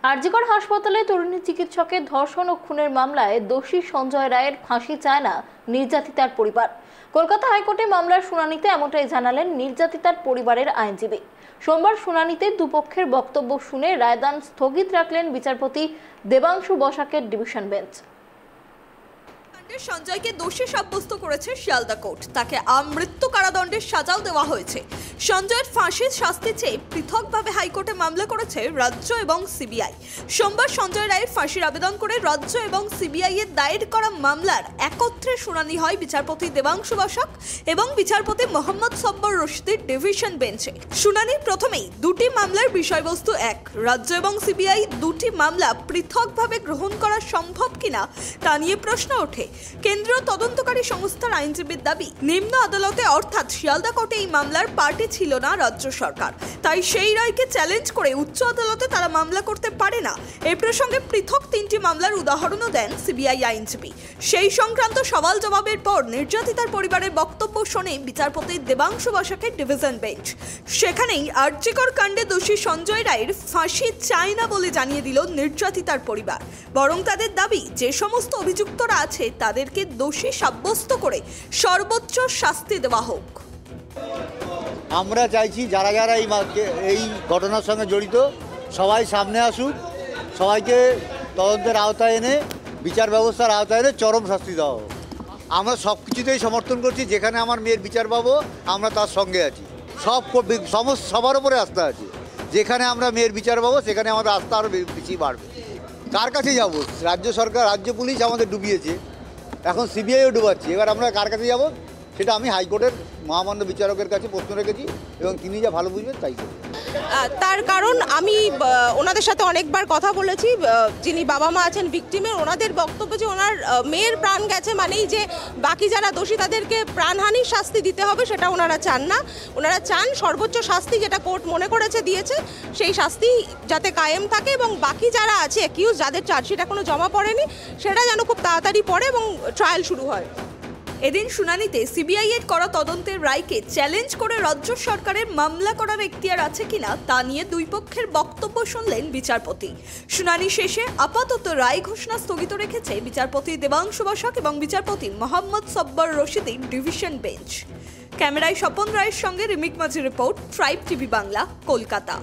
আরজিকর হাসপাতালে তরুণী চিকিৎসকের ধর্ষণ ও খুনের মামলায় দোষী সঞ্জয় রায়ের ফাঁসি চায় না নির্যাতিতার পরিবার। কলকাতা হাইকোর্টে মামলার শুনানিতে এমনটাই জানালেন নির্যাতিতার পরিবারের আইনজীবী। সোমবার শুনানিতে দুপক্ষের বক্তব্য শুনে রায়দান স্থগিত রাখলেন বিচারপতি দেবাংশু বসাকের ডিভিশন বেঞ্চ। সঞ্জয়কে দোষী সাব্যস্ত করেছে শিয়ালদা কোর্ট। তাকে আমৃত্যু কারাদণ্ডের সাজাও দেওয়া হয়েছে। সঞ্জয়ের ফাঁসির শাস্তি চেয়ে পৃথকভাবে হাইকোর্টে মামলা করেছে রাজ্য এবং সিবিআই। সোমবার সঞ্জয় রায়ের ফাঁসির আবেদন করে রাজ্য এবং সিবিআই এর দায়ের করা মামলার একত্রে শুনানি হয় বিচারপতি দেবাংশু বসাক এবং বিচারপতি মোহাম্মদ সব্বর রশিদের ডিভিশন বেঞ্চে। শুনানির প্রথমেই দুটি মামলার বিষয়বস্তু এক। রাজ্য এবং সিবিআই দুটি মামলা পৃথকভাবে গ্রহণ করা সম্ভব কিনা তা নিয়ে প্রশ্ন ওঠে। কেন্দ্রীয় তদন্তকারী সংস্থার আইনজীবীর দাবি, নিম্ন আদালতে অর্থাৎ শিয়ালদা কোর্টে এই মামলার পার্টি ছিল না রাজ্য সরকার, তাই সেই রায়কে চ্যালেঞ্জ করে উচ্চ আদালতে তারা মামলা করতে পারে না। এই প্রসঙ্গে পৃথক তিনটি মামলার উদাহরণও দেন সিবিআই আইনজীবী। সেই সংক্রান্ত সওয়াল জবাবের পর নির্যাতিতার পরিবারের বক্তব্য শোনে বিচারপতি দেবাংশু বসাকের ডিভিশন বেঞ্চ। সেখানেই আরজিকর কাণ্ডে দোষী সঞ্জয় রায়ের ফাঁসি চায় না বলে জানিয়ে দিল নির্যাতিতার পরিবার। বরং তাদের দাবি, যে সমস্ত অভিযুক্তরা আছে তাদেরকে দোষী সাব্যস্ত করে সর্বোচ্চ শাস্তি দেওয়া হোক। আমরা চাইছি যারা যারা এই ঘটনার সঙ্গে জড়িত সবাই সামনে আসুক, সবাইকে তদন্তের আওতায় এনে বিচার ব্যবস্থার আওতায় এনে চরম শাস্তি দেওয়া হোক। আমরা সব কিছুতেই সমর্থন করছি। যেখানে আমার মেয়ের বিচার পাবো আমরা তার সঙ্গে আছি। সবার উপরে আস্থা আছে। যেখানে আমরা মেয়ের বিচার পাবো সেখানে আমাদের আস্থা আরও বেশি বাড়বে। কার কাছে যাব? রাজ্য সরকার, রাজ্য পুলিশ আমাদের ডুবিয়েছে, এখন সিবিআইও ডুবাচ্ছে। এবার আমরা কার কাছে যাব সেটা আমি হাইকোর্টের মহামান্য বিচারকের কাছে প্রশ্ন রেখেছি এবং তিনি যা ভালো বুঝবেন তাই করবেন। তার কারণ আমি ওনাদের সাথে অনেকবার কথা বলেছি, যিনি বাবা মা আছেন ভিকটিমের, ওনাদের বক্তব্য যে ওনার মেয়ের প্রাণ গেছে মানেই যে বাকি যারা দোষী তাদেরকে প্রাণহানির শাস্তি দিতে হবে সেটা ওনারা চান না। ওনারা চান সর্বোচ্চ শাস্তি যেটা কোর্ট মনে করেছে দিয়েছে সেই শাস্তি যাতে কায়েম থাকে এবং বাকি যারা আছে অ্যাকিউজ, যাদের চার্জশিট এখনো জমা পড়েনি, সেটা যেন খুব তাড়াতাড়ি পড়ে এবং ট্রায়াল শুরু হয়। এদিন শুনানিতে সিবিআই এর করা তদন্তের রায়কে চ্যালেঞ্জ করে রাজ্য সরকারের মামলা করার এখতিয়ার আছে কিনা তা নিয়ে দুই পক্ষের বক্তব্য শুনলেন বিচারপতি। শুনানি শেষে আপাতত রায় ঘোষণা স্থগিত রেখেছে বিচারপতি দেবাংশু বসাক এবং বিচারপতি মোহাম্মদ সব্বর রশিদের ডিভিশন বেঞ্চ। ক্যামেরায় স্বপন রায়ের সঙ্গে রিমিক মাঝি report, tribe TV Bangla, Kolkata.